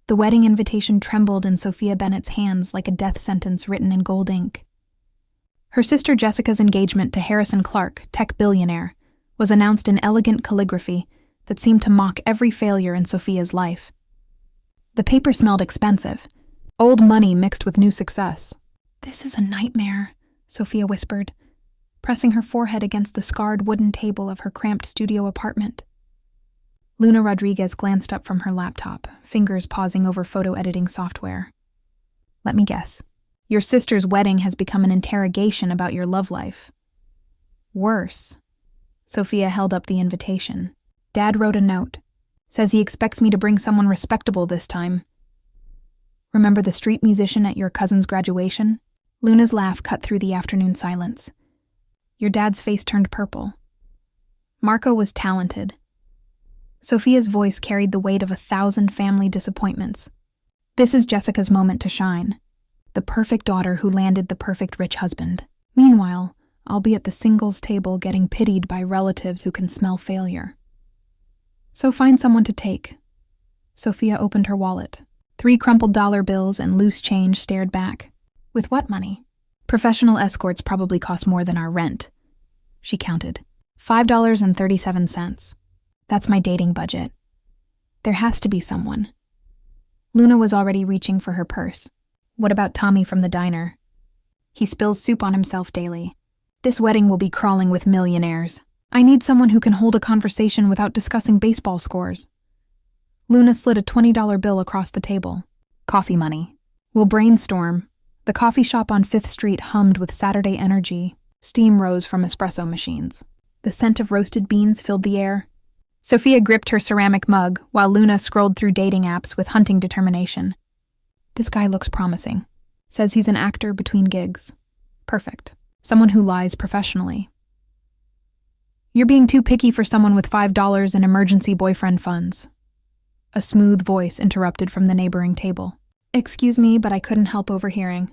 The wedding invitation trembled in Sophia Bennett's hands like a death sentence written in gold ink. Her sister Jessica's engagement to Harrison Clark, tech billionaire, was announced in elegant calligraphy that seemed to mock every failure in Sophia's life. The paper smelled expensive, old money mixed with new success. "This is a nightmare," Sophia whispered, pressing her forehead against the scarred wooden table of her cramped studio apartment. Luna Rodriguez glanced up from her laptop, fingers pausing over photo editing software. "Let me guess. Your sister's wedding has become an interrogation about your love life." "Worse." Sophia held up the invitation. "Dad wrote a note. Says he expects me to bring someone respectable this time." "Remember the street musician at your cousin's graduation?" Luna's laugh cut through the afternoon silence. Your dad's face turned purple. "Marco was talented." Sophia's voice carried the weight of 1,000 family disappointments. "This is Jessica's moment to shine. The perfect daughter who landed the perfect rich husband. Meanwhile, I'll be at the singles table getting pitied by relatives who can smell failure." "So find someone to take." Sophia opened her wallet. 3 crumpled dollar bills and loose change stared back. "With what money?" "Professional escorts probably cost more than our rent." She counted. $5.37. That's my dating budget. There has to be someone. Luna was already reaching for her purse. "What about Tommy from the diner?" "He spills soup on himself daily. This wedding will be crawling with millionaires. I need someone who can hold a conversation without discussing baseball scores." Luna slid a $20 bill across the table. "Coffee money. We'll brainstorm." The coffee shop on 5th Street hummed with Saturday energy. Steam rose from espresso machines. The scent of roasted beans filled the air. Sophia gripped her ceramic mug while Luna scrolled through dating apps with hunting determination. "This guy looks promising. Says he's an actor between gigs. Perfect. Someone who lies professionally." "You're being too picky for someone with $5 in emergency boyfriend funds." A smooth voice interrupted from the neighboring table. "Excuse me, but I couldn't help overhearing.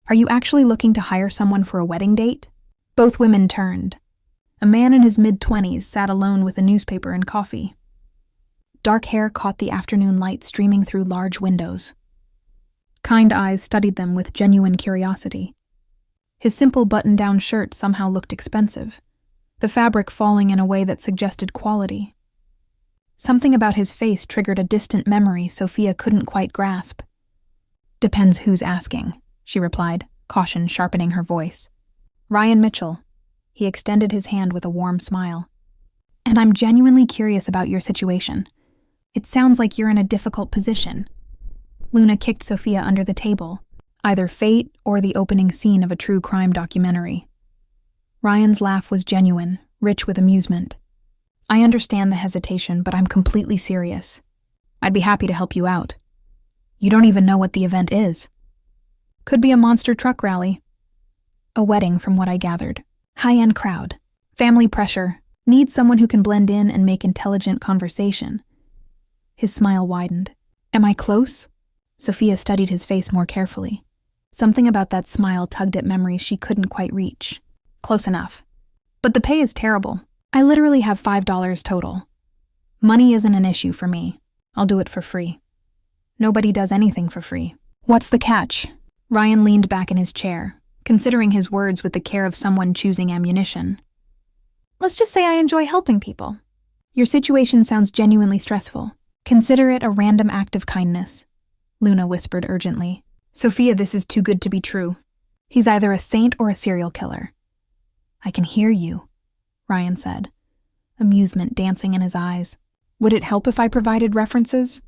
Are you actually looking to hire someone for a wedding date?" Both women turned. A man in his mid-20s sat alone with a newspaper and coffee. Dark hair caught the afternoon light streaming through large windows. Kind eyes studied them with genuine curiosity. His simple button-down shirt somehow looked expensive, the fabric falling in a way that suggested quality. Something about his face triggered a distant memory Sophia couldn't quite grasp. "Depends who's asking," she replied, caution sharpening her voice. "Ryan Mitchell." He extended his hand with a warm smile. "And I'm genuinely curious about your situation. It sounds like you're in a difficult position." Luna kicked Sophia under the table, either fate or the opening scene of a true crime documentary. Ryan's laugh was genuine, rich with amusement. "I understand the hesitation, but I'm completely serious. I'd be happy to help you out. You don't even know what the event is." "Could be a monster truck rally." "A wedding, from what I gathered. High-end crowd. Family pressure. Need someone who can blend in and make intelligent conversation." His smile widened. "Am I close?" Sophia studied his face more carefully. Something about that smile tugged at memories she couldn't quite reach. "Close enough. But the pay is terrible. I literally have $5 total. Money isn't an issue for me. I'll do it for free." "Nobody does anything for free." "What's the catch?" Ryan leaned back in his chair, considering his words with the care of someone choosing ammunition. "Let's just say I enjoy helping people. Your situation sounds genuinely stressful. Consider it a random act of kindness," Luna whispered urgently. "Sophia, this is too good to be true. He's either a saint or a serial killer." "I can hear you," Ryan said, amusement dancing in his eyes. "Would it help if I provided references?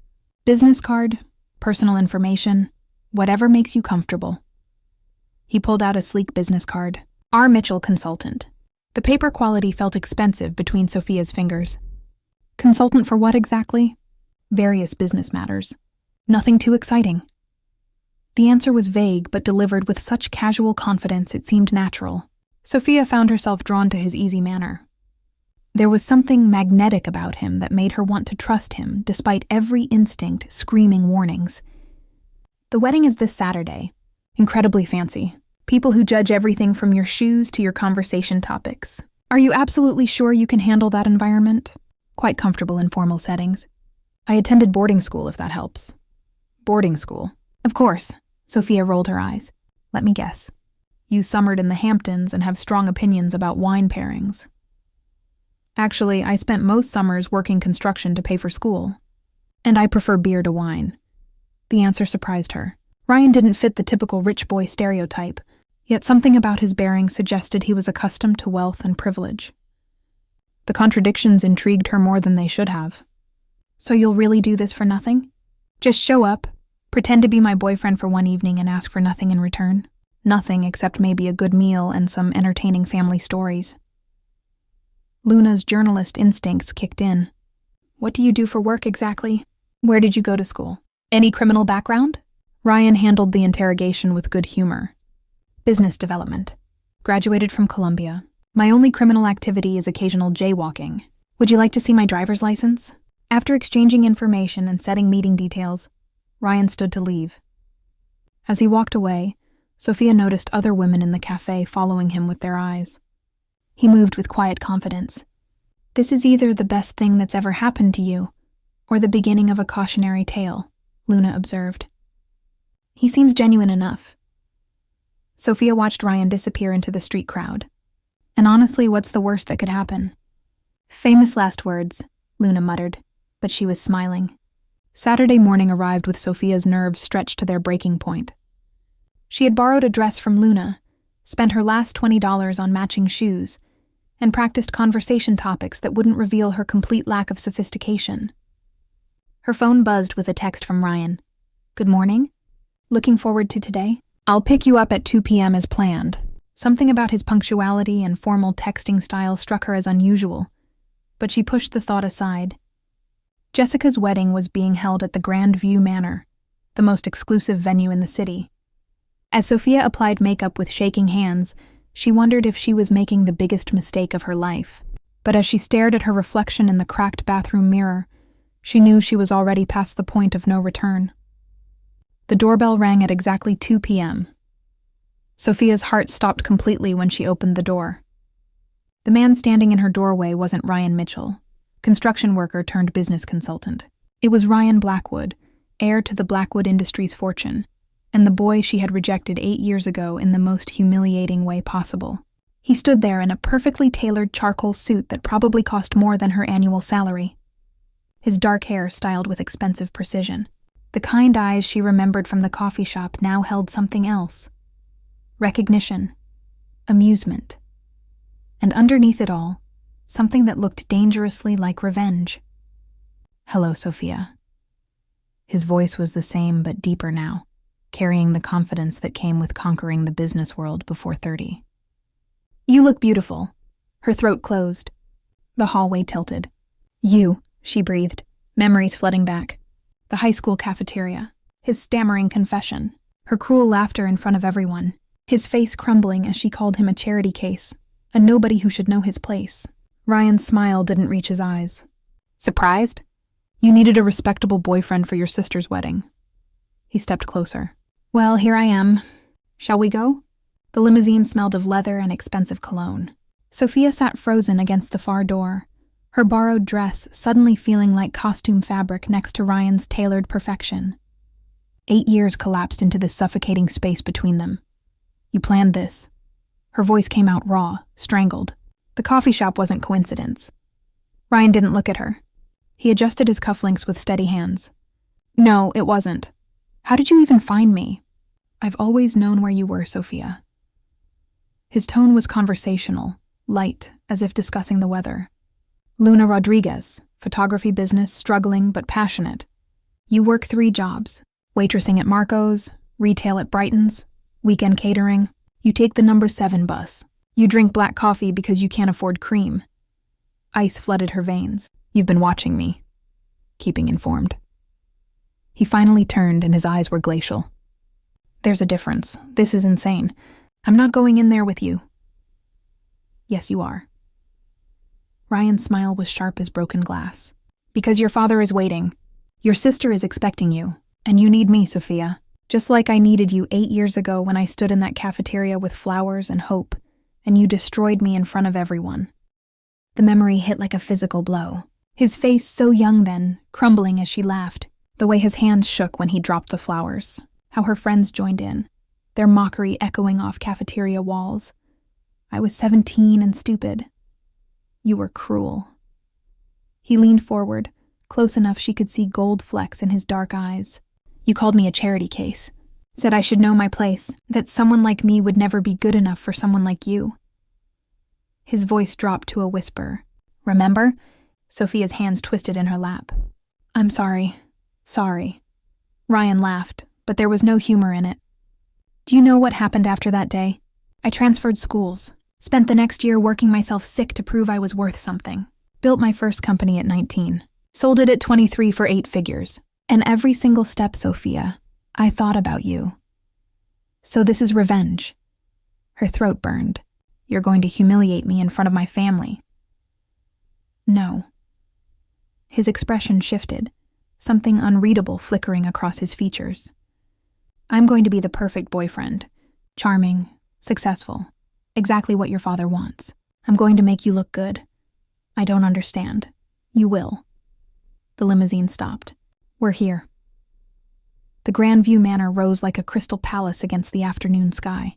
Business card, personal information, whatever makes you comfortable." He pulled out a sleek business card. "R. Mitchell, consultant." The paper quality felt expensive between Sophia's fingers. "Consultant for what exactly?" "Various business matters. Nothing too exciting." The answer was vague but delivered with such casual confidence it seemed natural. Sophia found herself drawn to his easy manner. There was something magnetic about him that made her want to trust him despite every instinct screaming warnings. "The wedding is this Saturday. Incredibly fancy. People who judge everything from your shoes to your conversation topics. Are you absolutely sure you can handle that environment?" "Quite comfortable in formal settings. I attended boarding school, if that helps." Boarding school. Of course. Sophia rolled her eyes. Let me guess. You summered in the Hamptons and have strong opinions about wine pairings. Actually, I spent most summers working construction to pay for school. And I prefer beer to wine. The answer surprised her. Ryan didn't fit the typical rich boy stereotype, yet something about his bearing suggested he was accustomed to wealth and privilege. The contradictions intrigued her more than they should have. So you'll really do this for nothing? Just show up, pretend to be my boyfriend for one evening and ask for nothing in return? Nothing except maybe a good meal and some entertaining family stories. Luna's journalist instincts kicked in. What do you do for work exactly? Where did you go to school? Any criminal background? Ryan handled the interrogation with good humor. Business development. Graduated from Columbia. My only criminal activity is occasional jaywalking. Would you like to see my driver's license? After exchanging information and setting meeting details, Ryan stood to leave. As he walked away, Sophia noticed other women in the cafe following him with their eyes. He moved with quiet confidence. This is either the best thing that's ever happened to you, or the beginning of a cautionary tale, Luna observed. He seems genuine enough. Sophia watched Ryan disappear into the street crowd. And honestly, what's the worst that could happen? Famous last words, Luna muttered, but she was smiling. Saturday morning arrived with Sophia's nerves stretched to their breaking point. She had borrowed a dress from Luna, spent her last $20 on matching shoes, and practiced conversation topics that wouldn't reveal her complete lack of sophistication. Her phone buzzed with a text from Ryan. Good morning. Looking forward to today? I'll pick you up at 2 p.m. as planned. Something about his punctuality and formal texting style struck her as unusual, but she pushed the thought aside. Jessica's wedding was being held at the Grand View Manor, the most exclusive venue in the city. As Sophia applied makeup with shaking hands, she wondered if she was making the biggest mistake of her life. But as she stared at her reflection in the cracked bathroom mirror, she knew she was already past the point of no return. The doorbell rang at exactly 2 p.m. Sophia's heart stopped completely when she opened the door. The man standing in her doorway wasn't Ryan Mitchell, construction worker turned business consultant. It was Ryan Blackwood, heir to the Blackwood Industries fortune, and the boy she had rejected 8 years ago in the most humiliating way possible. He stood there in a perfectly tailored charcoal suit that probably cost more than her annual salary. His dark hair styled with expensive precision. The kind eyes she remembered from the coffee shop now held something else. Recognition. Amusement. And underneath it all, something that looked dangerously like revenge. Hello, Sophia. His voice was the same but deeper now, carrying the confidence that came with conquering the business world before 30. You look beautiful. Her throat closed. The hallway tilted. You, she breathed, memories flooding back. The high school cafeteria, his stammering confession, her cruel laughter in front of everyone, his face crumbling as she called him a charity case, a nobody who should know his place. Ryan's smile didn't reach his eyes. Surprised? You needed a respectable boyfriend for your sister's wedding. He stepped closer. Well, here I am. Shall we go? The limousine smelled of leather and expensive cologne. Sophia sat frozen against the far door, her borrowed dress suddenly feeling like costume fabric next to Ryan's tailored perfection. 8 years collapsed into this suffocating space between them. You planned this. Her voice came out raw, strangled. The coffee shop wasn't coincidence. Ryan didn't look at her. He adjusted his cufflinks with steady hands. No, it wasn't. How did you even find me? I've always known where you were, Sophia. His tone was conversational, light, as if discussing the weather. Luna Rodriguez, photography business, struggling but passionate. You work 3 jobs, waitressing at Marco's, retail at Brighton's, weekend catering. You take the number 7 bus. You drink black coffee because you can't afford cream. Ice flooded her veins. You've been watching me. Keeping informed. He finally turned and his eyes were glacial. There's a difference. This is insane. I'm not going in there with you. Yes, you are. Ryan's smile was sharp as broken glass. Because your father is waiting. Your sister is expecting you. And you need me, Sophia. Just like I needed you 8 years ago when I stood in that cafeteria with flowers and hope, and you destroyed me in front of everyone. The memory hit like a physical blow. His face, so young then, crumbling as she laughed. The way his hands shook when he dropped the flowers, how her friends joined in, their mockery echoing off cafeteria walls. I was 17 and stupid. You were cruel. He leaned forward, close enough she could see gold flecks in his dark eyes. You called me a charity case. Said I should know my place, that someone like me would never be good enough for someone like you. His voice dropped to a whisper. Remember? Sophia's hands twisted in her lap. I'm sorry. Sorry. Ryan laughed, but there was no humor in it. Do you know what happened after that day? I transferred schools, spent the next year working myself sick to prove I was worth something. Built my first company at 19. Sold it at 23 for 8 figures. And every single step, Sophia, I thought about you. So this is revenge. Her throat burned. You're going to humiliate me in front of my family. No. His expression shifted, something unreadable flickering across his features. I'm going to be the perfect boyfriend. Charming, successful, exactly what your father wants. I'm going to make you look good. I don't understand. You will. The limousine stopped. We're here. The Grandview Manor rose like a crystal palace against the afternoon sky.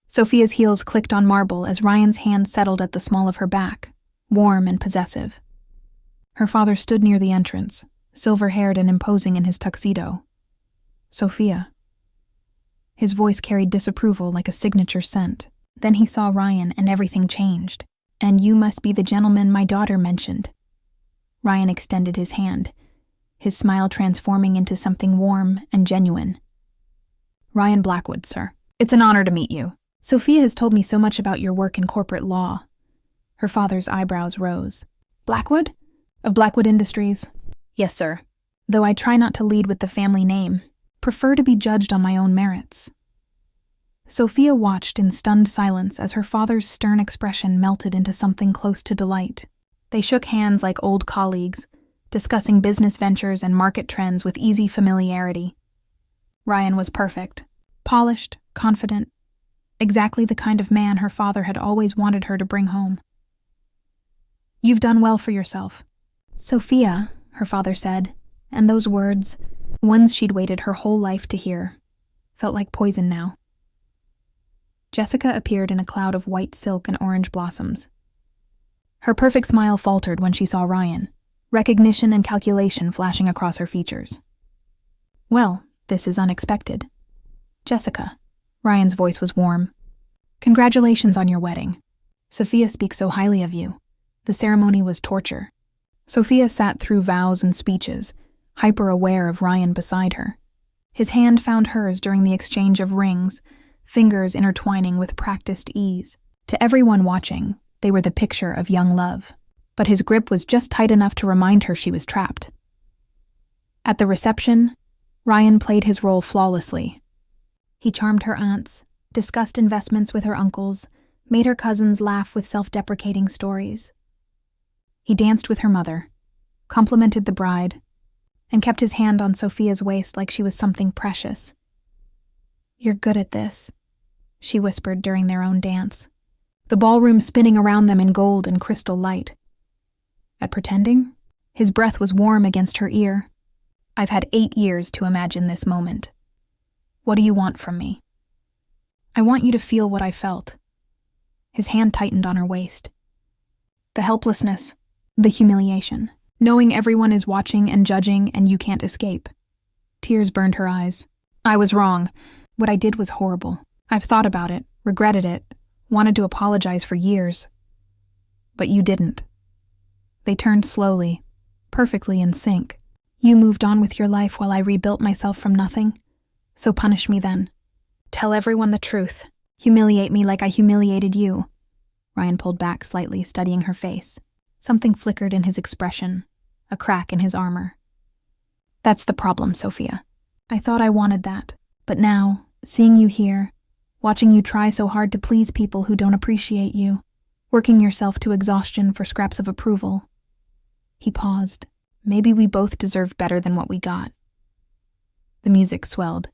Sophia's heels clicked on marble as Ryan's hand settled at the small of her back, warm and possessive. Her father stood near the entrance, silver-haired and imposing in his tuxedo. Sophia. His voice carried disapproval like a signature scent. Then he saw Ryan and everything changed. And you must be the gentleman my daughter mentioned. Ryan extended his hand, his smile transforming into something warm and genuine. Ryan Blackwood, sir. It's an honor to meet you. Sophia has told me so much about your work in corporate law. Her father's eyebrows rose. Blackwood? Of Blackwood Industries? Yes, sir. Though I try not to lead with the family name, prefer to be judged on my own merits. Sophia watched in stunned silence as her father's stern expression melted into something close to delight. They shook hands like old colleagues, discussing business ventures and market trends with easy familiarity. Ryan was perfect, polished, confident, exactly the kind of man her father had always wanted her to bring home. You've done well for yourself. Sophia, her father said, and those words, ones she'd waited her whole life to hear, felt like poison now. Jessica appeared in a cloud of white silk and orange blossoms. Her perfect smile faltered when she saw Ryan, recognition and calculation flashing across her features. Well, this is unexpected. Jessica. Ryan's voice was warm. Congratulations on your wedding. Sophia speaks so highly of you. The ceremony was torture. Sophia sat through vows and speeches, hyper-aware of Ryan beside her. His hand found hers during the exchange of rings, fingers intertwining with practiced ease. To everyone watching, they were the picture of young love. But his grip was just tight enough to remind her she was trapped. At the reception, Ryan played his role flawlessly. He charmed her aunts, discussed investments with her uncles, made her cousins laugh with self-deprecating stories. He danced with her mother, complimented the bride, and kept his hand on Sophia's waist like she was something precious. You're good at this, she whispered during their own dance, the ballroom spinning around them in gold and crystal light. At pretending? His breath was warm against her ear. I've had 8 years to imagine this moment. What do you want from me? I want you to feel what I felt. His hand tightened on her waist. The helplessness, the humiliation, knowing everyone is watching and judging and you can't escape. Tears burned her eyes. I was wrong. What I did was horrible. I've thought about it, regretted it, wanted to apologize for years. But you didn't. They turned slowly, perfectly in sync. You moved on with your life while I rebuilt myself from nothing. So punish me then. Tell everyone the truth. Humiliate me like I humiliated you. Ryan pulled back slightly, studying her face. Something flickered in his expression, a crack in his armor. That's the problem, Sophia. I thought I wanted that. But now, seeing you here, watching you try so hard to please people who don't appreciate you, working yourself to exhaustion for scraps of approval. He paused. Maybe we both deserve better than what we got. The music swelled.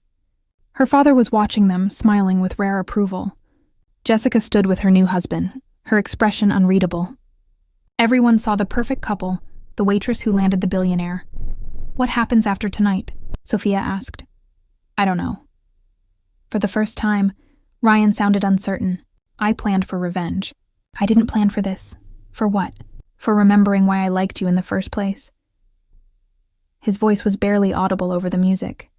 Her father was watching them, smiling with rare approval. Jessica stood with her new husband, her expression unreadable. Everyone saw the perfect couple, the waitress who landed the billionaire. What happens after tonight? Sophia asked. I don't know. For the first time, Ryan sounded uncertain. I planned for revenge. I didn't plan for this. For what? For remembering why I liked you in the first place. His voice was barely audible over the music.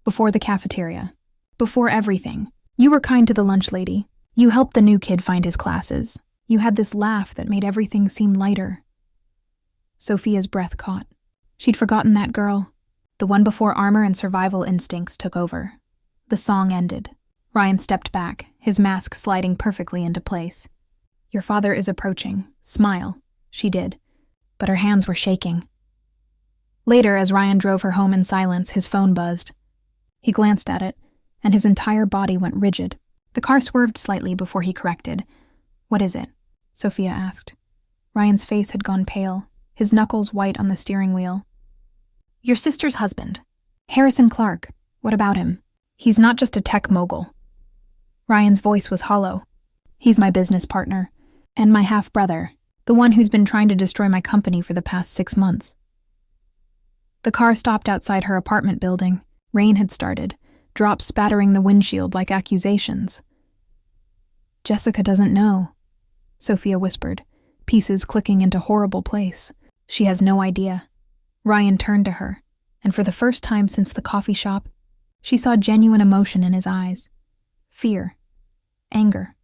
Before the cafeteria. Before everything. You were kind to the lunch lady. You helped the new kid find his classes. You had this laugh that made everything seem lighter. Sophia's breath caught. She'd forgotten that girl. The one before armor and survival instincts took over. The song ended. Ryan stepped back, his mask sliding perfectly into place. Your father is approaching. Smile. She did. But her hands were shaking. Later, as Ryan drove her home in silence, his phone buzzed. He glanced at it, and his entire body went rigid. The car swerved slightly before he corrected. What is it? Sophia asked. Ryan's face had gone pale, his knuckles white on the steering wheel. Your sister's husband. Harrison Clark. What about him? He's not just a tech mogul. Ryan's voice was hollow. He's my business partner. And my half-brother. The one who's been trying to destroy my company for the past 6 months. The car stopped outside her apartment building. Rain had started, drops spattering the windshield like accusations. Jessica doesn't know, Sophia whispered, pieces clicking into horrible place. She has no idea. Ryan turned to her, and for the first time since the coffee shop, she saw genuine emotion in his eyes. Fear. Anger.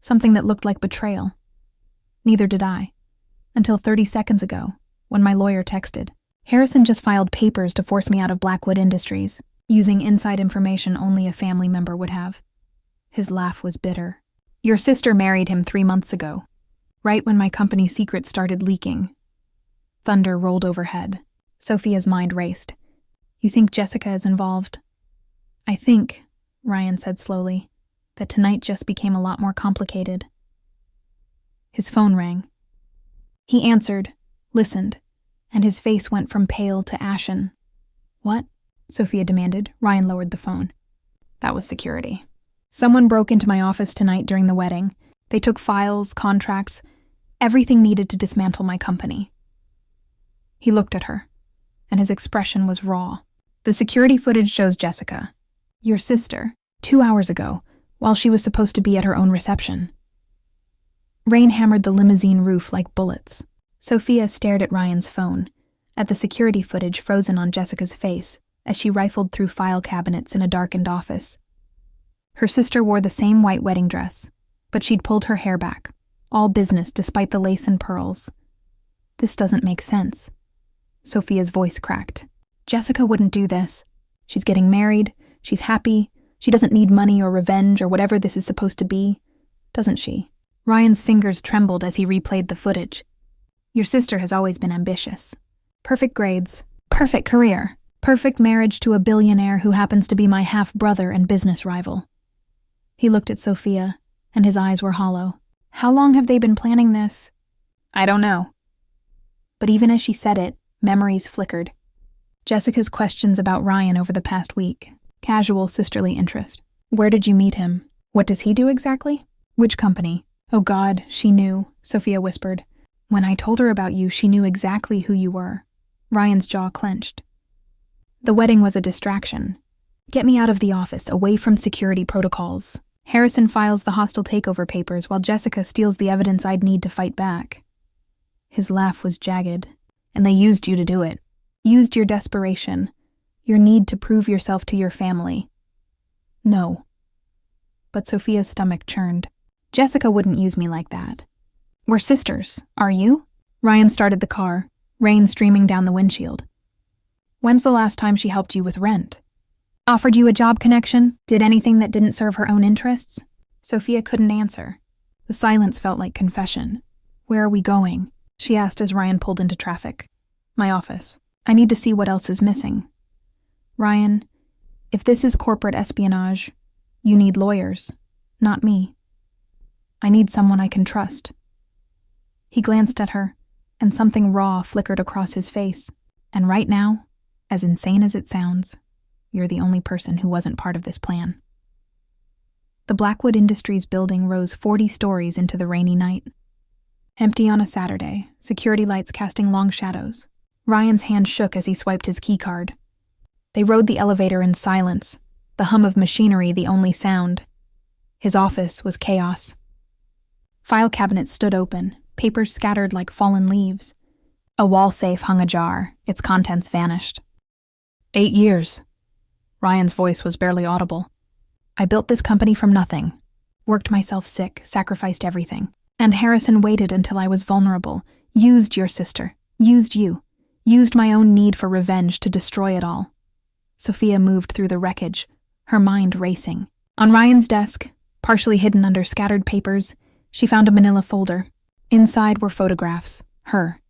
Something that looked like betrayal. Neither did I. Until 30 seconds ago, when my lawyer texted. Harrison just filed papers to force me out of Blackwood Industries, using inside information only a family member would have. His laugh was bitter. Your sister married him 3 months ago, right when my company's secrets started leaking. Thunder rolled overhead. Sophia's mind raced. You think Jessica is involved? I think, Ryan said slowly, that tonight just became a lot more complicated. His phone rang. He answered, listened, and his face went from pale to ashen. What? Sophia demanded. Ryan lowered the phone. That was security. Someone broke into my office tonight during the wedding. They took files, contracts, everything needed to dismantle my company. He looked at her, and his expression was raw. The security footage shows Jessica, your sister, 2 hours ago, while she was supposed to be at her own reception. Rain hammered the limousine roof like bullets. Sophia stared at Ryan's phone, at the security footage frozen on Jessica's face as she rifled through file cabinets in a darkened office. Her sister wore the same white wedding dress, but she'd pulled her hair back, all business despite the lace and pearls. This doesn't make sense. Sophia's voice cracked. Jessica wouldn't do this. She's getting married, she's happy, she doesn't need money or revenge or whatever this is supposed to be, doesn't she? Ryan's fingers trembled as he replayed the footage. Your sister has always been ambitious. Perfect grades, perfect career, perfect marriage to a billionaire who happens to be my half-brother and business rival. He looked at Sophia, and his eyes were hollow. How long have they been planning this? I don't know. But even as she said it, memories flickered. Jessica's questions about Ryan over the past week. Casual sisterly interest. Where did you meet him? What does he do exactly? Which company? Oh God, she knew, Sophia whispered. When I told her about you, she knew exactly who you were. Ryan's jaw clenched. The wedding was a distraction. Get me out of the office, away from security protocols. Harrison files the hostile takeover papers while Jessica steals the evidence I'd need to fight back. His laugh was jagged. And they used you to do it. Used your desperation. Your need to prove yourself to your family. No. But Sophia's stomach churned. Jessica wouldn't use me like that. We're sisters, are you? Ryan started the car, rain streaming down the windshield. When's the last time she helped you with rent? Offered you a job connection? Did anything that didn't serve her own interests? Sophia couldn't answer. The silence felt like confession. Where are we going? She asked as Ryan pulled into traffic. My office. I need to see what else is missing. Ryan, if this is corporate espionage, you need lawyers, not me. I need someone I can trust. He glanced at her, and something raw flickered across his face. And right now, as insane as it sounds, you're the only person who wasn't part of this plan. The Blackwood Industries building rose 40 stories into the rainy night. Empty on a Saturday, security lights casting long shadows. Ryan's hand shook as he swiped his keycard. They rode the elevator in silence, the hum of machinery the only sound. His office was chaos. File cabinets stood open, papers scattered like fallen leaves. A wall safe hung ajar, its contents vanished. 8 years. Ryan's voice was barely audible. I built this company from nothing. Worked myself sick, sacrificed everything. And Harrison waited until I was vulnerable, used your sister, used you, used my own need for revenge to destroy it all. Sophia moved through the wreckage, her mind racing. On Ryan's desk, partially hidden under scattered papers, she found a manila folder. Inside were photographs, her,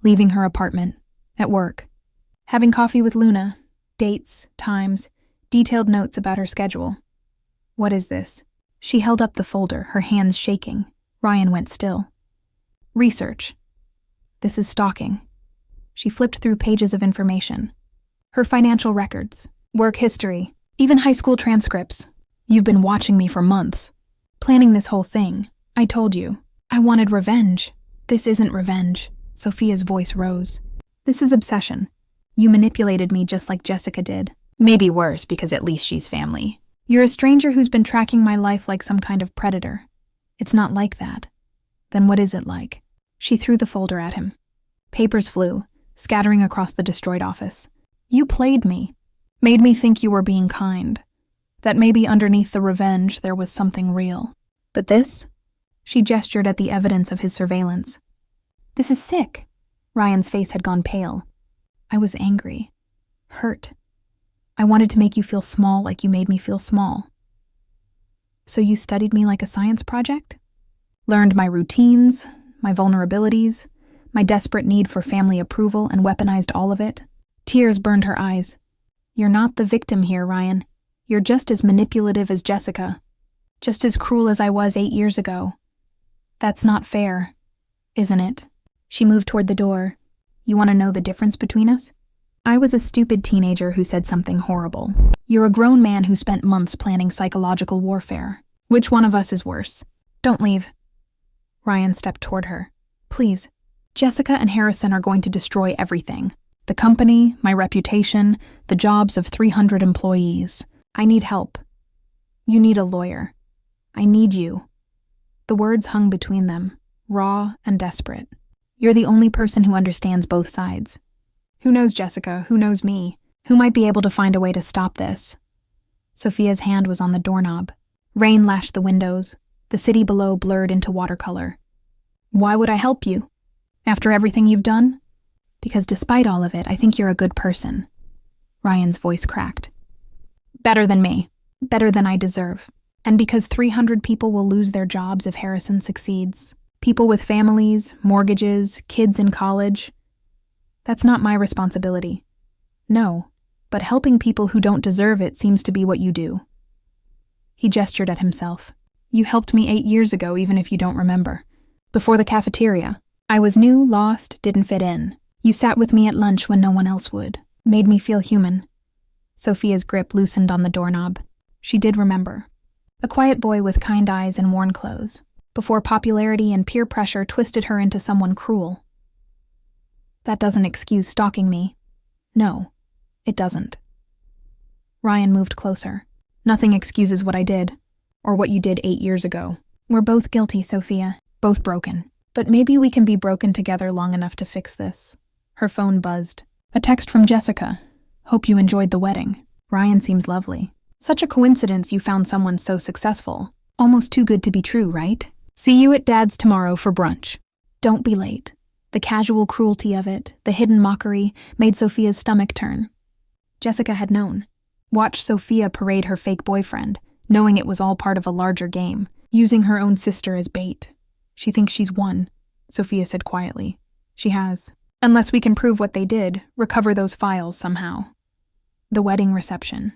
leaving her apartment, at work, having coffee with Luna, dates, times, detailed notes about her schedule. What is this? She held up the folder, her hands shaking. Ryan went still. Research. This is stalking. She flipped through pages of information. Her financial records, work history, even high school transcripts. You've been watching me for months. Planning this whole thing. I told you. I wanted revenge. This isn't revenge. Sophia's voice rose. This is obsession. You manipulated me just like Jessica did. Maybe worse, because at least she's family. You're a stranger who's been tracking my life like some kind of predator. It's not like that. Then what is it like? She threw the folder at him. Papers flew, scattering across the destroyed office. You played me. Made me think you were being kind. That maybe underneath the revenge there was something real. But this? She gestured at the evidence of his surveillance. This is sick. Ryan's face had gone pale. I was angry. Hurt. I wanted to make you feel small like you made me feel small. So you studied me like a science project? Learned my routines, my vulnerabilities, my desperate need for family approval, and weaponized all of it? Tears burned her eyes. You're not the victim here, Ryan. You're just as manipulative as Jessica. Just as cruel as I was 8 years ago. That's not fair, isn't it? She moved toward the door. You want to know the difference between us? I was a stupid teenager who said something horrible. You're a grown man who spent months planning psychological warfare. Which one of us is worse? Don't leave. Ryan stepped toward her. Please. Jessica and Harrison are going to destroy everything. The company, my reputation, the jobs of 300 employees. I need help. You need a lawyer. I need you. The words hung between them, raw and desperate. You're the only person who understands both sides. Who knows Jessica? Who knows me? Who might be able to find a way to stop this? Sophia's hand was on the doorknob. Rain lashed the windows. The city below blurred into watercolor. Why would I help you? After everything you've done? Because despite all of it, I think you're a good person. Ryan's voice cracked. Better than me. Better than I deserve. And because 300 people will lose their jobs if Harrison succeeds. People with families, mortgages, kids in college. That's not my responsibility. No, but helping people who don't deserve it seems to be what you do. He gestured at himself. You helped me 8 years ago, even if you don't remember. Before the cafeteria. I was new, lost, didn't fit in. You sat with me at lunch when no one else would. Made me feel human. Sophia's grip loosened on the doorknob. She did remember. A quiet boy with kind eyes and worn clothes. Before popularity and peer pressure twisted her into someone cruel. That doesn't excuse stalking me. No, it doesn't. Ryan moved closer. Nothing excuses what I did, or what you did 8 years ago. We're both guilty, Sophia, both broken. But maybe we can be broken together long enough to fix this. Her phone buzzed. A text from Jessica. Hope you enjoyed the wedding. Ryan seems lovely. Such a coincidence you found someone so successful. Almost too good to be true, right? See you at Dad's tomorrow for brunch. Don't be late. The casual cruelty of it, the hidden mockery, made Sophia's stomach turn. Jessica had known. Watched Sophia parade her fake boyfriend, knowing it was all part of a larger game, using her own sister as bait. She thinks she's won, Sophia said quietly. She has. Unless we can prove what they did, recover those files somehow. The wedding reception.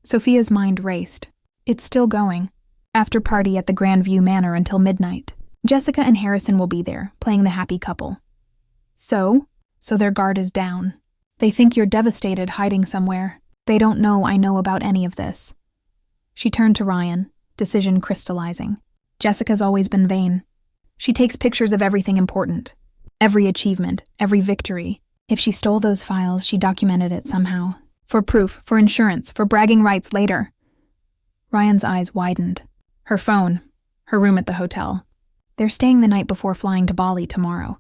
Sophia's mind raced. It's still going. After party at the Grandview Manor until midnight. Jessica and Harrison will be there, playing the happy couple. So their guard is down. They think you're devastated, hiding somewhere. They don't know I know about any of this. She turned to Ryan, decision crystallizing. Jessica's always been vain. She takes pictures of everything important. Every achievement, every victory. If she stole those files, she documented it somehow. For proof, for insurance, for bragging rights later. Ryan's eyes widened. Her phone, her room at the hotel. They're staying the night before flying to Bali tomorrow.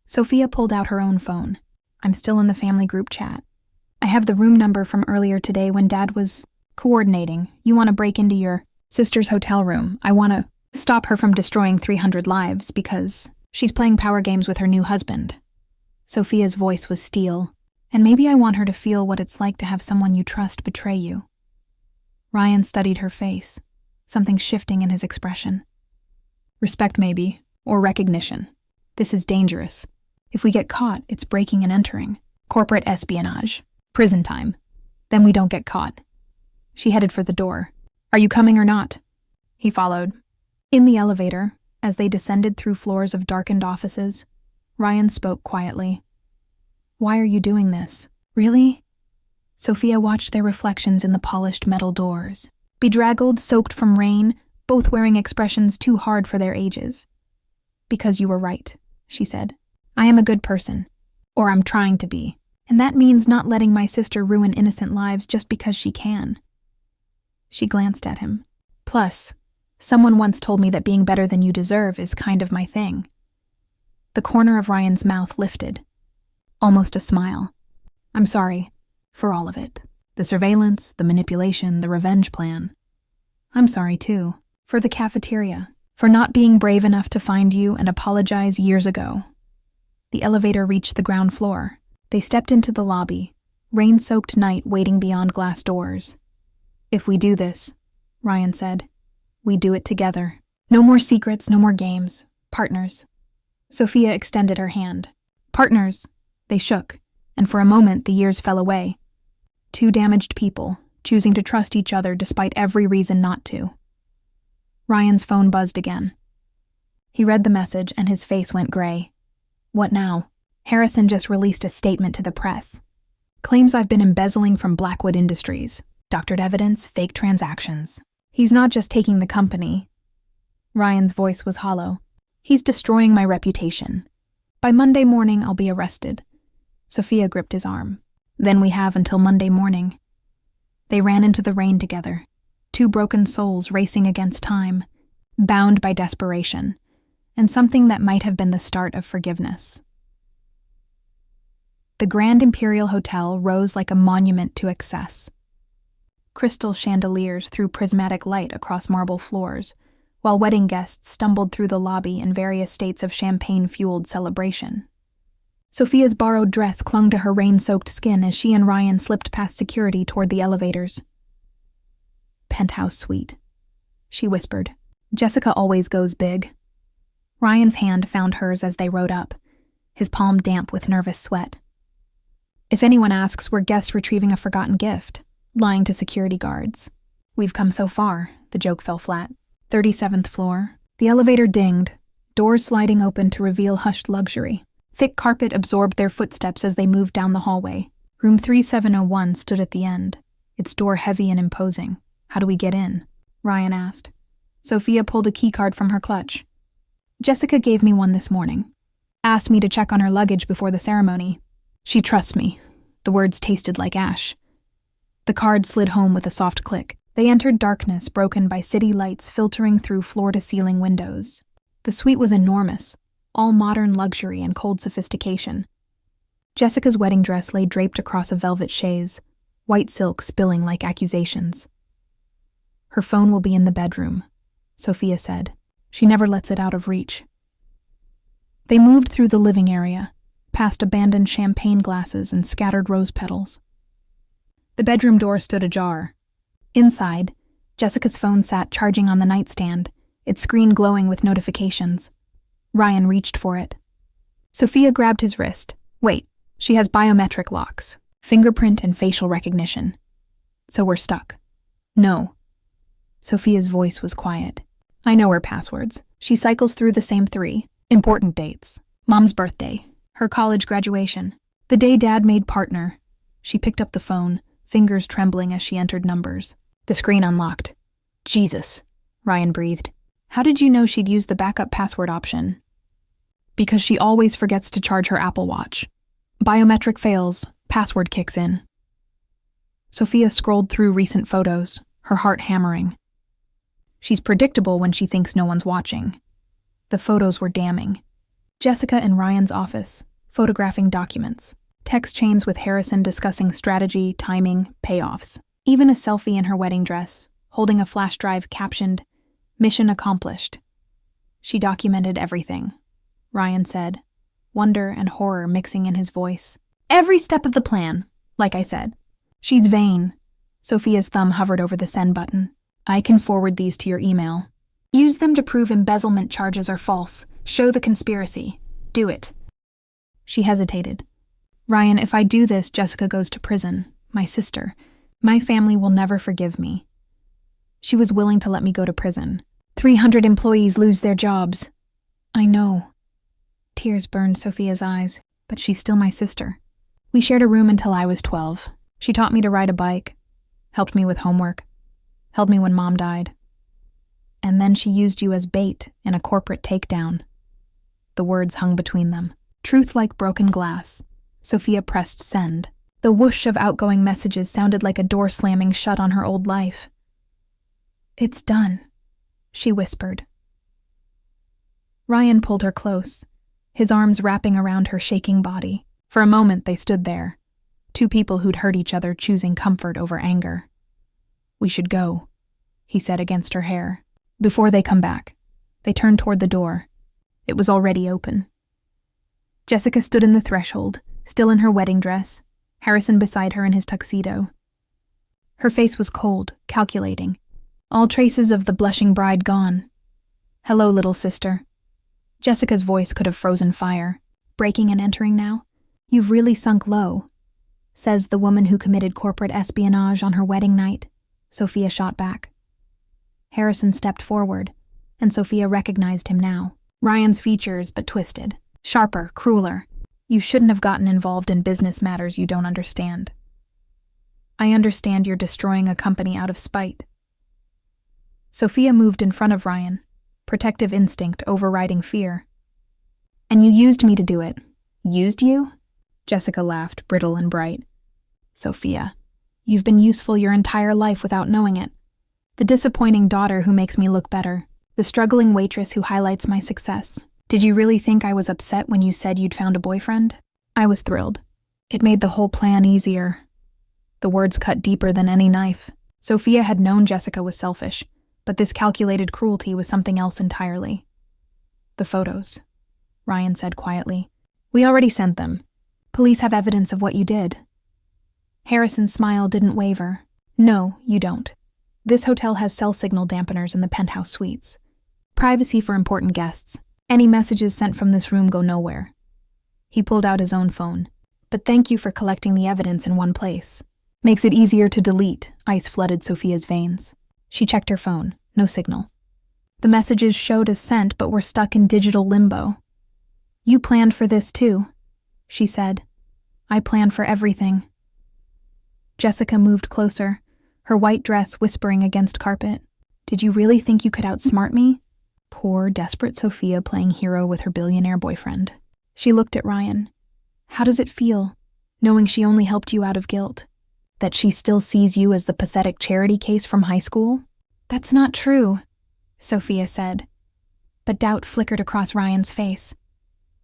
Sophia pulled out her own phone. I'm still in the family group chat. I have the room number from earlier today when Dad was coordinating. You want to break into your sister's hotel room. I want to stop her from destroying 300 lives because she's playing power games with her new husband. Sophia's voice was steel. And maybe I want her to feel what it's like to have someone you trust betray you. Ryan studied her face, something shifting in his expression. Respect maybe, or recognition. This is dangerous. If we get caught, it's breaking and entering. Corporate espionage. Prison time. Then we don't get caught. She headed for the door. Are you coming or not? He followed. In the elevator, as they descended through floors of darkened offices, Ryan spoke quietly. Why are you doing this? Really? Sophia watched their reflections in the polished metal doors. Bedraggled, soaked from rain, both wearing expressions too hard for their ages. Because you were right, she said. I am a good person. Or I'm trying to be. And that means not letting my sister ruin innocent lives just because she can. She glanced at him. Plus, someone once told me that being better than you deserve is kind of my thing. The corner of Ryan's mouth lifted. Almost a smile. I'm sorry. For all of it. The surveillance, the manipulation, the revenge plan. I'm sorry, too. For the cafeteria. For not being brave enough to find you and apologize years ago. The elevator reached the ground floor. They stepped into the lobby. Rain-soaked night waiting beyond glass doors. If we do this, Ryan said, we do it together. No more secrets, no more games. Partners. Sophia extended her hand. Partners. They shook, and for a moment the years fell away. Two damaged people, choosing to trust each other despite every reason not to. Ryan's phone buzzed again. He read the message and his face went gray. What now? Harrison just released a statement to the press. Claims I've been embezzling from Blackwood Industries. Doctored evidence, fake transactions. He's not just taking the company. Ryan's voice was hollow. He's destroying my reputation. By Monday morning, I'll be arrested. Sophia gripped his arm. Then we have until Monday morning. They ran into the rain together, two broken souls racing against time, bound by desperation, and something that might have been the start of forgiveness. The Grand Imperial Hotel rose like a monument to excess. Crystal chandeliers threw prismatic light across marble floors, while wedding guests stumbled through the lobby in various states of champagne-fueled celebration. Sophia's borrowed dress clung to her rain-soaked skin as she and Ryan slipped past security toward the elevators. Penthouse suite, she whispered. Jessica always goes big. Ryan's hand found hers as they rode up, his palm damp with nervous sweat. If anyone asks, we're guests retrieving a forgotten gift, lying to security guards. We've come so far, the joke fell flat. 37th floor. The elevator dinged, doors sliding open to reveal hushed luxury. Thick carpet absorbed their footsteps as they moved down the hallway. Room 3701 stood at the end, its door heavy and imposing. How do we get in? Ryan asked. Sophia pulled a keycard from her clutch. Jessica gave me one this morning. Asked me to check on her luggage before the ceremony. She trusts me. The words tasted like ash. The card slid home with a soft click. They entered darkness broken by city lights filtering through floor-to-ceiling windows. The suite was enormous, all modern luxury and cold sophistication. Jessica's wedding dress lay draped across a velvet chaise, white silk spilling like accusations. Her phone will be in the bedroom, Sophia said. She never lets it out of reach. They moved through the living area, past abandoned champagne glasses and scattered rose petals. The bedroom door stood ajar. Inside, Jessica's phone sat charging on the nightstand, its screen glowing with notifications. Ryan reached for it. Sophia grabbed his wrist. Wait, she has biometric locks, fingerprint and facial recognition. So we're stuck. No. Sophia's voice was quiet. I know her passwords. She cycles through the same 3. Important dates. Mom's birthday. Her college graduation. The day Dad made partner. She picked up the phone, fingers trembling as she entered numbers. The screen unlocked. Jesus, Ryan breathed. How did you know she'd use the backup password option? Because she always forgets to charge her Apple Watch. Biometric fails. Password kicks in. Sophia scrolled through recent photos, her heart hammering. She's predictable when she thinks no one's watching. The photos were damning. Jessica in Ryan's office, photographing documents. Text chains with Harrison discussing strategy, timing, payoffs. Even a selfie in her wedding dress, holding a flash drive captioned, "Mission accomplished." She documented everything, Ryan said, wonder and horror mixing in his voice. Every step of the plan, like I said. She's vain. Sophia's thumb hovered over the send button. I can forward these to your email. Use them to prove embezzlement charges are false. Show the conspiracy. Do it. She hesitated. Ryan, if I do this, Jessica goes to prison. My sister. My family will never forgive me. She was willing to let me go to prison. 300 employees lose their jobs. I know. Tears burned Sophia's eyes, but she's still my sister. We shared a room until I was 12. She taught me to ride a bike, helped me with homework, held me when Mom died. And then she used you as bait in a corporate takedown. The words hung between them. Truth like broken glass. Sophia pressed send. The whoosh of outgoing messages sounded like a door slamming shut on her old life. It's done, she whispered. Ryan pulled her close, his arms wrapping around her shaking body. For a moment they stood there, two people who'd hurt each other choosing comfort over anger. We should go, he said against her hair. Before they come back, they turned toward the door. It was already open. Jessica stood in the threshold, still in her wedding dress, Harrison beside her in his tuxedo. Her face was cold, calculating, all traces of the blushing bride gone. Hello, little sister. Jessica's voice could have frozen fire. Breaking and entering now? You've really sunk low, says the woman who committed corporate espionage on her wedding night. Sophia shot back. Harrison stepped forward, and Sophia recognized him now. Ryan's features, but twisted. Sharper, crueler. You shouldn't have gotten involved in business matters you don't understand. I understand you're destroying a company out of spite. Sophia moved in front of Ryan, protective instinct overriding fear. And you used me to do it. Used you? Jessica laughed, brittle and bright. Sophia, you've been useful your entire life without knowing it. The disappointing daughter who makes me look better. The struggling waitress who highlights my success. Did you really think I was upset when you said you'd found a boyfriend? I was thrilled. It made the whole plan easier. The words cut deeper than any knife. Sophia had known Jessica was selfish, but this calculated cruelty was something else entirely. The photos, Ryan said quietly. We already sent them. Police have evidence of what you did. Harrison's smile didn't waver. No, you don't. This hotel has cell signal dampeners in the penthouse suites. Privacy for important guests. Any messages sent from this room go nowhere. He pulled out his own phone. But thank you for collecting the evidence in one place. Makes it easier to delete. Ice flooded Sophia's veins. She checked her phone. No signal. The messages showed as sent, but were stuck in digital limbo. You planned for this too, she said. I planned for everything. Jessica moved closer, her white dress whispering against carpet. Did you really think you could outsmart me? Poor, desperate Sophia playing hero with her billionaire boyfriend. She looked at Ryan. How does it feel, knowing she only helped you out of guilt? That she still sees you as the pathetic charity case from high school? That's not true, Sophia said. But doubt flickered across Ryan's face.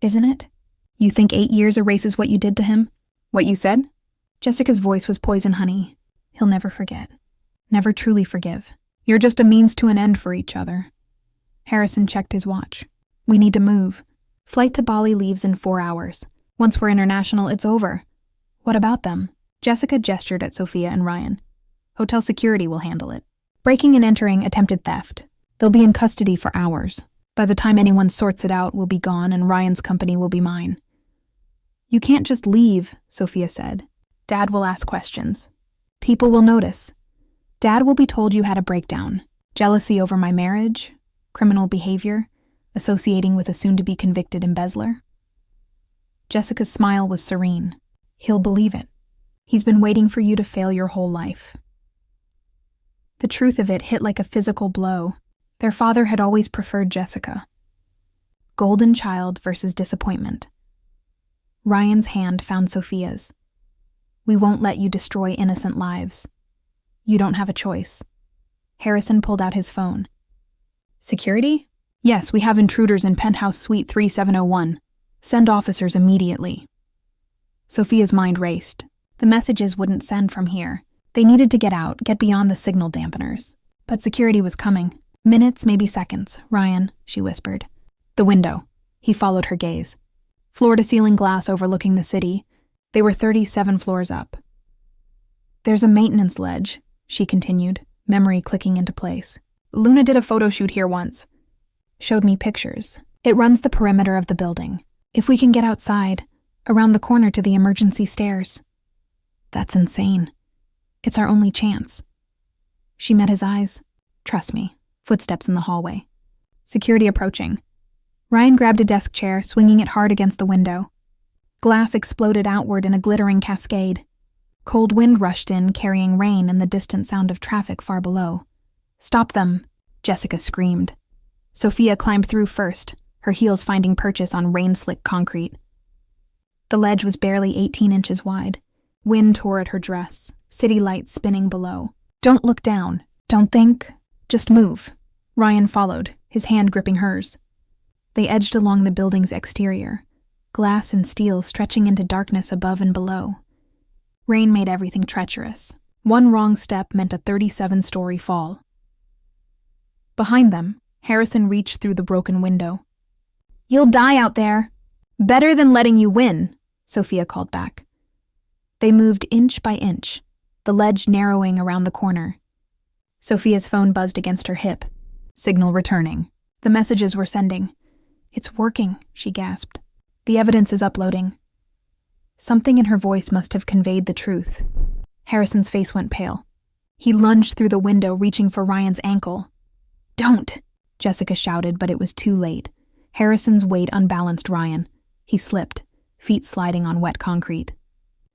Isn't it? You think 8 years erases what you did to him? What you said? Jessica's voice was poison honey. He'll never forget. Never truly forgive. You're just a means to an end for each other. Harrison checked his watch. We need to move. Flight to Bali leaves in 4 hours. Once we're international, it's over. What about them? Jessica gestured at Sophia and Ryan. Hotel security will handle it. Breaking and entering attempted theft. They'll be in custody for hours. By the time anyone sorts it out, we'll be gone and Ryan's company will be mine. You can't just leave, Sophia said. Dad will ask questions. People will notice. Dad will be told you had a breakdown. Jealousy over my marriage, criminal behavior, associating with a soon-to-be convicted embezzler. Jessica's smile was serene. He'll believe it. He's been waiting for you to fail your whole life. The truth of it hit like a physical blow. Their father had always preferred Jessica. Golden child versus disappointment. Ryan's hand found Sophia's. "We won't let you destroy innocent lives. You don't have a choice." Harrison pulled out his phone. "Security? Yes, we have intruders in penthouse suite 3701. Send officers immediately." Sophia's mind raced. The messages wouldn't send from here. They needed to get out, get beyond the signal dampeners. But security was coming. "Minutes, maybe seconds, Ryan," she whispered. "The window." He followed her gaze. Floor-to-ceiling glass overlooking the city. They were 37 floors up. "There's a maintenance ledge," she continued, memory clicking into place. "Luna did a photo shoot here once. Showed me pictures. It runs the perimeter of the building. If we can get outside, around the corner to the emergency stairs." "That's insane. It's our only chance." She met his eyes. "Trust me." Footsteps in the hallway. Security approaching. Ryan grabbed a desk chair, swinging it hard against the window. Glass exploded outward in a glittering cascade. Cold wind rushed in, carrying rain and the distant sound of traffic far below. "Stop them!" Jessica screamed. Sophia climbed through first, her heels finding purchase on rain-slick concrete. The ledge was barely 18 inches wide. Wind tore at her dress, city lights spinning below. "Don't look down. Don't think. Just move." Ryan followed, his hand gripping hers. They edged along the building's exterior, glass and steel stretching into darkness above and below. Rain made everything treacherous. One wrong step meant a 37-story fall. Behind them, Harrison reached through the broken window. "You'll die out there." "Better than letting you win," Sophia called back. They moved inch by inch, the ledge narrowing around the corner. Sophia's phone buzzed against her hip. Signal returning. The messages were sending. "It's working," she gasped. "The evidence is uploading." Something in her voice must have conveyed the truth. Harrison's face went pale. He lunged through the window, reaching for Ryan's ankle. "Don't!" Jessica shouted, but it was too late. Harrison's weight unbalanced Ryan. He slipped, feet sliding on wet concrete.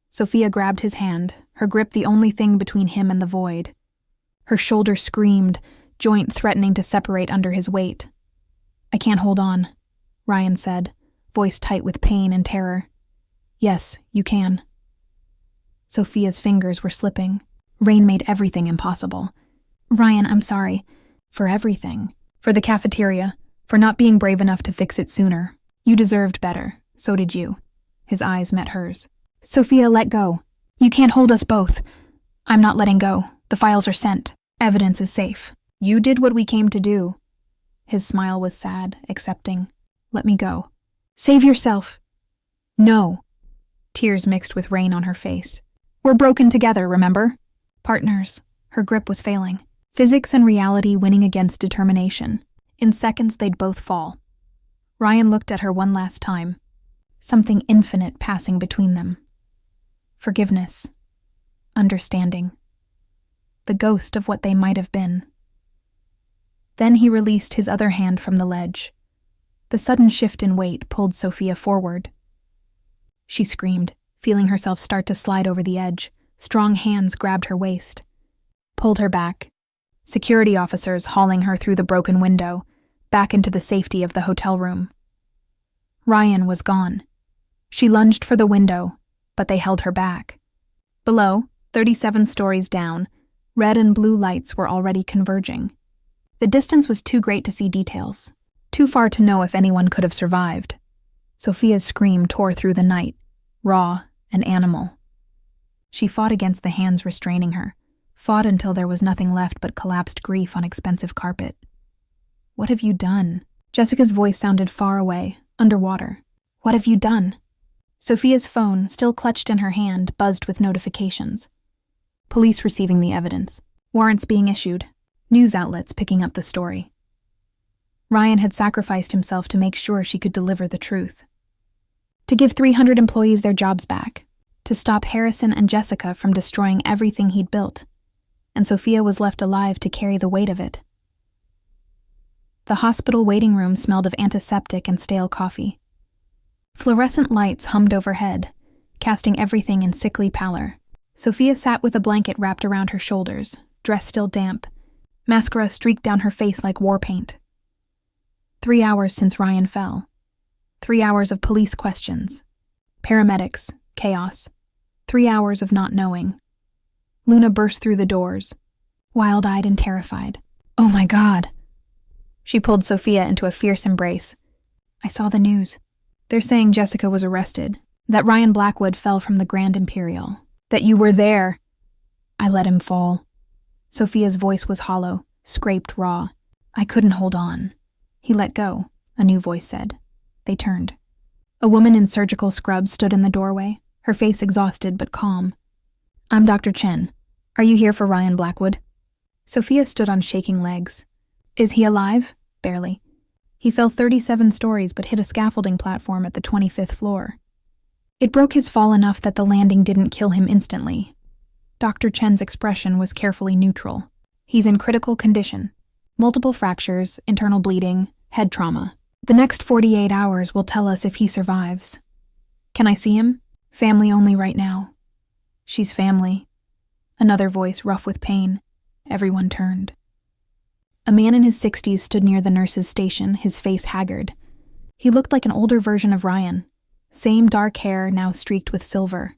Sophia grabbed his hand, her grip the only thing between him and the void. Her shoulder screamed, joint threatening to separate under his weight. "I can't hold on," Ryan said, voice tight with pain and terror. "Yes, you can." Sophia's fingers were slipping. Rain made everything impossible. "Ryan, I'm sorry. For everything. For the cafeteria. For not being brave enough to fix it sooner. You deserved better. So did you." His eyes met hers. "Sophia, let go. You can't hold us both. I'm not letting go. The files are sent. Evidence is safe. You did what we came to do." His smile was sad, accepting. "Let me go." "Save yourself." "No." Tears mixed with rain on her face. "We're broken together, remember? Partners." Her grip was failing. Physics and reality winning against determination. In seconds, they'd both fall. Ryan looked at her one last time. Something infinite passing between them. Forgiveness. Understanding. The ghost of what they might have been. Then he released his other hand from the ledge. The sudden shift in weight pulled Sophia forward. She screamed, feeling herself start to slide over the edge. Strong hands grabbed her waist, pulled her back. Security officers hauling her through the broken window, back into the safety of the hotel room. Ryan was gone. She lunged for the window, but they held her back. Below, 37 stories down, red and blue lights were already converging. The distance was too great to see details, too far to know if anyone could have survived. Sophia's scream tore through the night, raw and animal. She fought against the hands restraining her, fought until there was nothing left but collapsed grief on expensive carpet. "What have you done?" Jessica's voice sounded far away, underwater. "What have you done?" Sophia's phone, still clutched in her hand, buzzed with notifications. Police receiving the evidence, warrants being issued, news outlets picking up the story. Ryan had sacrificed himself to make sure she could deliver the truth. To give 300 employees their jobs back, to stop Harrison and Jessica from destroying everything he'd built, and Sophia was left alive to carry the weight of it. The hospital waiting room smelled of antiseptic and stale coffee. Fluorescent lights hummed overhead, casting everything in sickly pallor. Sophia sat with a blanket wrapped around her shoulders, dress still damp, mascara streaked down her face like war paint. 3 hours since Ryan fell. 3 hours of police questions. Paramedics, chaos. 3 hours of not knowing. Luna burst through the doors, wild-eyed and terrified. "Oh my God!" She pulled Sophia into a fierce embrace. "I saw the news. They're saying Jessica was arrested, that Ryan Blackwood fell from the Grand Imperial, that you were there." I let him fall. Sophia's voice was hollow, scraped raw. "I couldn't hold on." "He let go," a new voice said. They turned. A woman in surgical scrubs stood in the doorway, her face exhausted but calm. "I'm Dr. Chen. Are you here for Ryan Blackwood?" Sophia stood on shaking legs. "Is he alive?" "Barely. He fell 37 stories but hit a scaffolding platform at the 25th floor. It broke his fall enough that the landing didn't kill him instantly." Dr. Chen's expression was carefully neutral. "He's in critical condition. Multiple fractures, internal bleeding, head trauma. The next 48 hours will tell us if he survives." "Can I see him?" "Family only right now." "She's family." Another voice, rough with pain. Everyone turned. A man in his 60s stood near the nurse's station, his face haggard. He looked like an older version of Ryan. Same dark hair, now streaked with silver.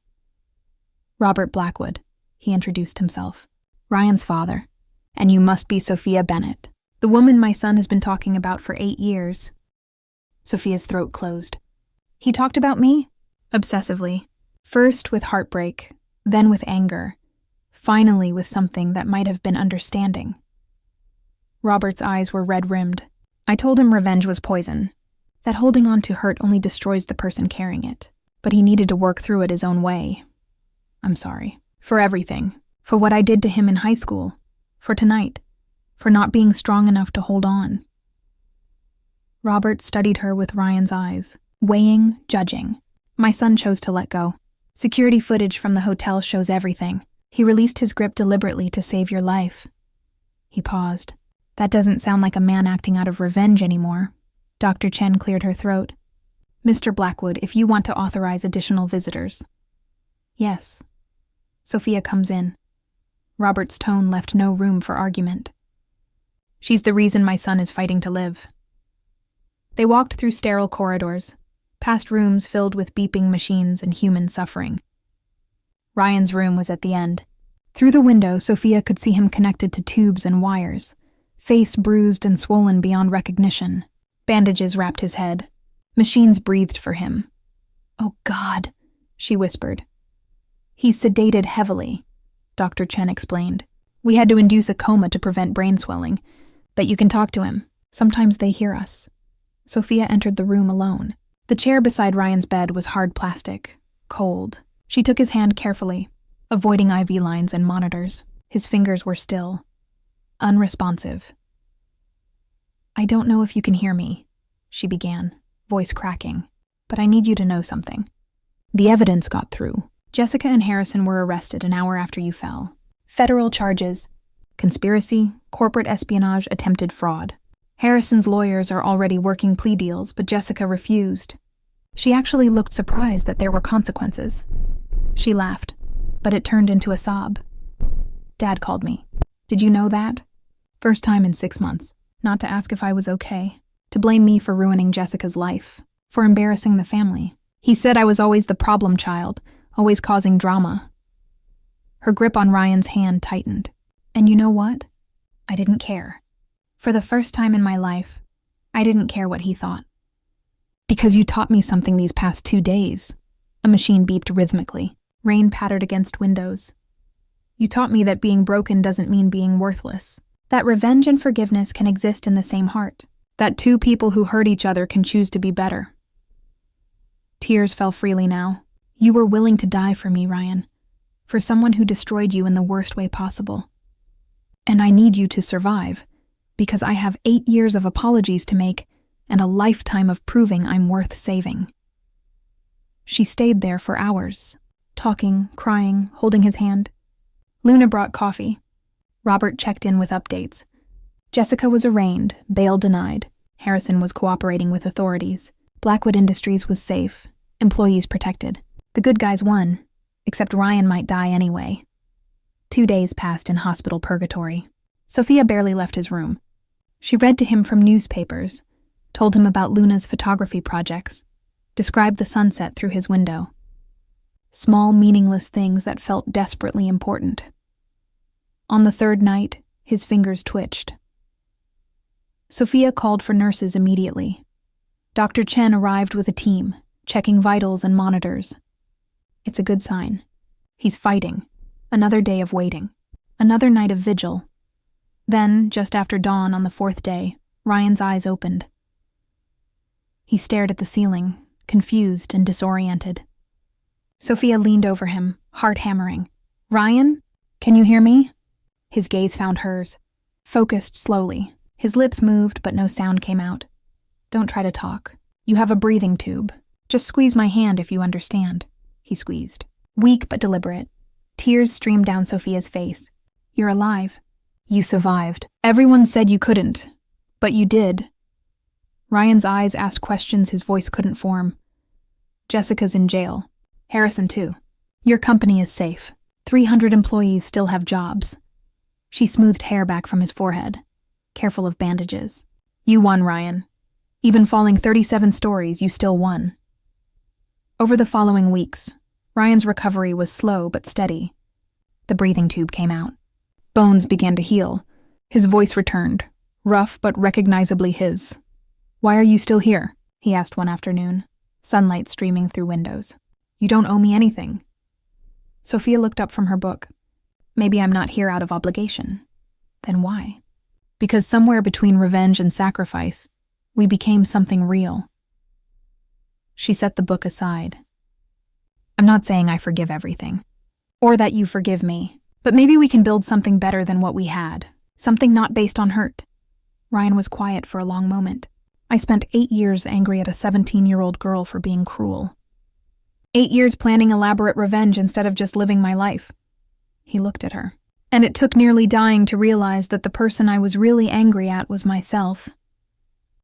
"Robert Blackwood," he introduced himself. "Ryan's father. And you must be Sophia Bennett, the woman my son has been talking about for 8 years. Sophia's throat closed. "He talked about me?" Obsessively. First with heartbreak, then with anger. Finally with something that might have been understanding. Robert's eyes were red-rimmed. "I told him revenge was poison. That holding on to hurt only destroys the person carrying it. But he needed to work through it his own way. I'm sorry. For everything. For what I did to him in high school. For tonight. For not being strong enough to hold on." Robert studied her with Ryan's eyes, weighing, judging. "My son chose to let go. Security footage from the hotel shows everything. He released his grip deliberately to save your life." He paused. "That doesn't sound like a man acting out of revenge anymore." Dr. Chen cleared her throat. "Mr. Blackwood, if you want to authorize additional visitors." "Yes." Sophia comes in. Robert's tone left no room for argument. "She's the reason my son is fighting to live." They walked through sterile corridors, past rooms filled with beeping machines and human suffering. Ryan's room was at the end. Through the window, Sophia could see him connected to tubes and wires, face bruised and swollen beyond recognition. Bandages wrapped his head. Machines breathed for him. "Oh God," she whispered. "He's sedated heavily," Dr. Chen explained. "We had to induce a coma to prevent brain swelling, but you can talk to him. Sometimes they hear us." Sophia entered the room alone. The chair beside Ryan's bed was hard plastic, cold. She took his hand carefully, avoiding IV lines and monitors. His fingers were still, unresponsive. "I don't know if you can hear me," she began, voice cracking, "but I need you to know something. The evidence got through. Jessica and Harrison were arrested an hour after you fell. Federal charges: conspiracy, corporate espionage, attempted fraud. Harrison's lawyers are already working plea deals, but Jessica refused. She actually looked surprised that there were consequences." She laughed, but it turned into a sob. "Dad called me. Did you know that? First time in 6 months. Not to ask if I was okay. To blame me for ruining Jessica's life. For embarrassing the family. He said I was always the problem child, always causing drama." Her grip on Ryan's hand tightened. "And you know what? I didn't care. For the first time in my life, I didn't care what he thought. Because you taught me something these past 2 days." A machine beeped rhythmically. Rain pattered against windows. "You taught me that being broken doesn't mean being worthless. That revenge and forgiveness can exist in the same heart. That 2 people who hurt each other can choose to be better." Tears fell freely now. "You were willing to die for me, Ryan. For someone who destroyed you in the worst way possible. And I need you to survive, because I have 8 years of apologies to make and a lifetime of proving I'm worth saving." She stayed there for hours, talking, crying, holding his hand. Luna brought coffee. Robert checked in with updates. Jessica was arraigned, bail denied. Harrison was cooperating with authorities. Blackwood Industries was safe, employees protected. The good guys won, except Ryan might die anyway. 2 days passed in hospital purgatory. Sophia barely left his room. She read to him from newspapers, told him about Luna's photography projects. described the sunset through his window. Small, meaningless things that felt desperately important. On the third night, his fingers twitched. Sophia called for nurses immediately. Dr. Chen arrived with a team, checking vitals and monitors. It's a good sign. He's fighting. Another day of waiting. Another night of vigil. Then, just after dawn on the fourth day, Ryan's eyes opened. He stared at the ceiling, confused and disoriented. Sophia leaned over him, heart hammering. "Ryan? Can you hear me?" His gaze found hers. Focused slowly. His lips moved, but no sound came out. "Don't try to talk. You have a breathing tube. Just squeeze my hand if you understand." He squeezed. Weak but deliberate. Tears streamed down Sophia's face. "You're alive. You survived. Everyone said you couldn't, but you did." Ryan's eyes asked questions his voice couldn't form. "Jessica's in jail. Harrison too. Your company is safe. 300 employees still have jobs." She smoothed hair back from his forehead, careful of bandages. "You won, Ryan. Even falling 37 stories, you still won." Over the following weeks, Ryan's recovery was slow but steady. The breathing tube came out. Bones began to heal. His voice returned, rough but recognizably his. "Why are you still here?" he asked one afternoon, sunlight streaming through windows. "You don't owe me anything." Sophia looked up from her book. "Maybe I'm not here out of obligation." Then why? Because somewhere between revenge and sacrifice, we became something real. She set the book aside. "I'm not saying I forgive everything, or that you forgive me, but maybe we can build something better than what we had, something not based on hurt." Ryan was quiet for a long moment. "I spent 8 years angry at a 17-year-old girl for being cruel. 8 years planning elaborate revenge instead of just living my life." He looked at her. "And it took nearly dying to realize that the person I was really angry at was myself.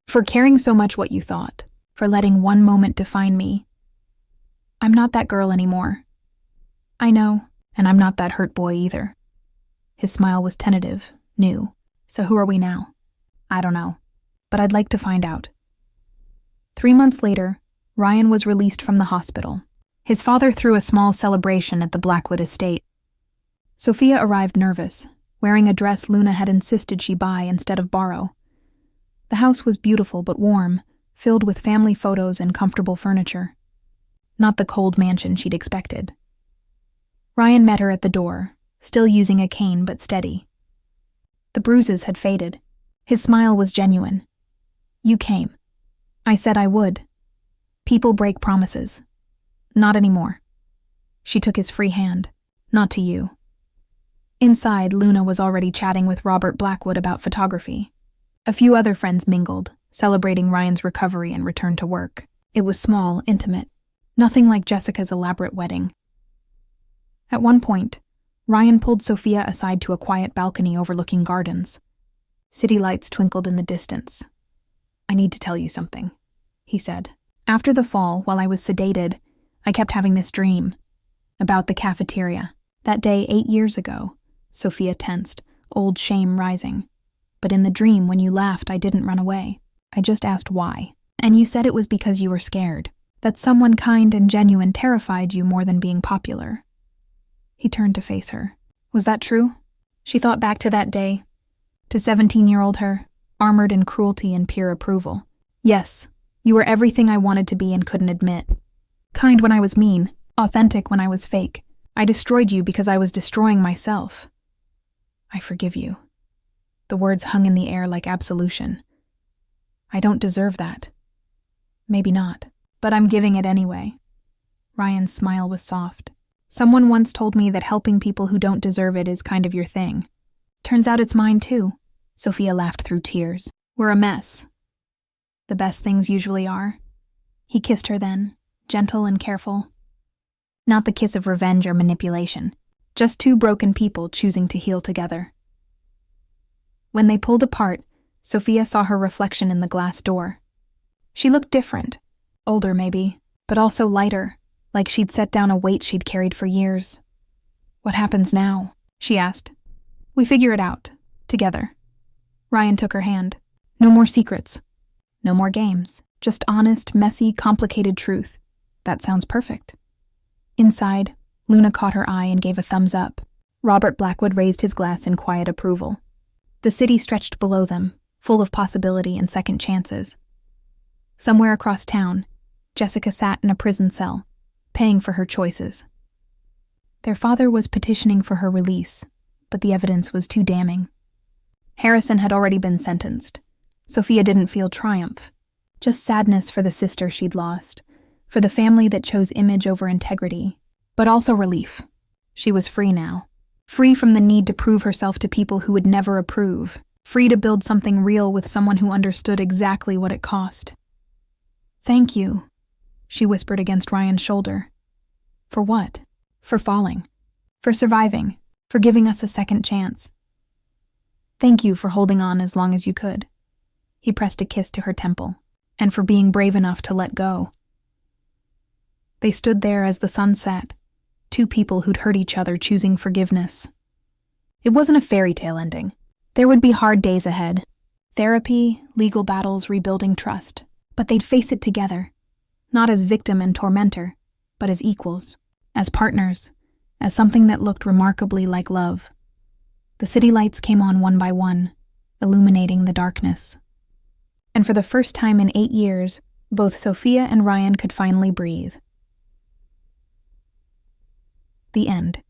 For caring so much what you thought, for letting one moment define me. I'm not that girl anymore. I know, and I'm not that hurt boy either." His smile was tentative, new. "So who are we now?" "I don't know, but I'd like to find out." 3 months later, Ryan was released from the hospital. His father threw a small celebration at the Blackwood estate. Sophia arrived nervous, wearing a dress Luna had insisted she buy instead of borrow. The house was beautiful but warm, filled with family photos and comfortable furniture. Not the cold mansion she'd expected. Ryan met her at the door, still using a cane but steady. The bruises had faded. His smile was genuine. "You came. I said I would. People break promises. Not anymore." She took his free hand. "Not to you." Inside, Luna was already chatting with Robert Blackwood about photography. A few other friends mingled, celebrating Ryan's recovery and return to work. It was small, intimate. Nothing like Jessica's elaborate wedding. At one point, Ryan pulled Sophia aside to a quiet balcony overlooking gardens. City lights twinkled in the distance. "I need to tell you something," he said. "After the fall, while I was sedated, I kept having this dream. About the cafeteria. That day 8 years ago." Sophia tensed, old shame rising. "But in the dream, when you laughed, I didn't run away. I just asked why. And you said it was because you were scared. That someone kind and genuine terrified you more than being popular." He turned to face her. Was that true? She thought back to that day, to 17-year-old her, armored in cruelty and peer approval. "Yes, you were everything I wanted to be and couldn't admit. Kind when I was mean, authentic when I was fake. I destroyed you because I was destroying myself. I forgive you." The words hung in the air like absolution. "I don't deserve that." "Maybe not, but I'm giving it anyway." Ryan's smile was soft. "Someone once told me that helping people who don't deserve it is kind of your thing. Turns out it's mine too." Sophia laughed through tears. "We're a mess." "The best things usually are." He kissed her then, gentle and careful. Not the kiss of revenge or manipulation, just two broken people choosing to heal together. When they pulled apart, Sophia saw her reflection in the glass door. She looked different, older maybe, but also lighter, like she'd set down a weight she'd carried for years. "What happens now?" she asked. "We figure it out, together." Ryan took her hand. "No more secrets. No more games. Just honest, messy, complicated truth. That sounds perfect. Inside, Luna caught her eye and gave a thumbs up. Robert Blackwood raised his glass in quiet approval. The city stretched below them, full of possibility and second chances. Somewhere across town, Jessica sat in a prison cell, paying for her choices. Their father was petitioning for her release, but the evidence was too damning. Harrison had already been sentenced. Sophia didn't feel triumph, just sadness for the sister she'd lost, for the family that chose image over integrity, but also relief. She was free now. Free from the need to prove herself to people who would never approve. Free to build something real with someone who understood exactly what it cost. "Thank you," she whispered against Ryan's shoulder. "For what?" "For falling. For surviving. For giving us a second chance. Thank you for holding on as long as you could." He pressed a kiss to her temple. "And for being brave enough to let go." They stood there as the sun set, two people who'd hurt each other choosing forgiveness. It wasn't a fairy tale ending. There would be hard days ahead. Therapy, legal battles, rebuilding trust. But they'd face it together. Not as victim and tormentor, but as equals. As partners. As something that looked remarkably like love. The city lights came on one by one, illuminating the darkness. And for the first time in 8 years, both Sophia and Ryan could finally breathe. The end.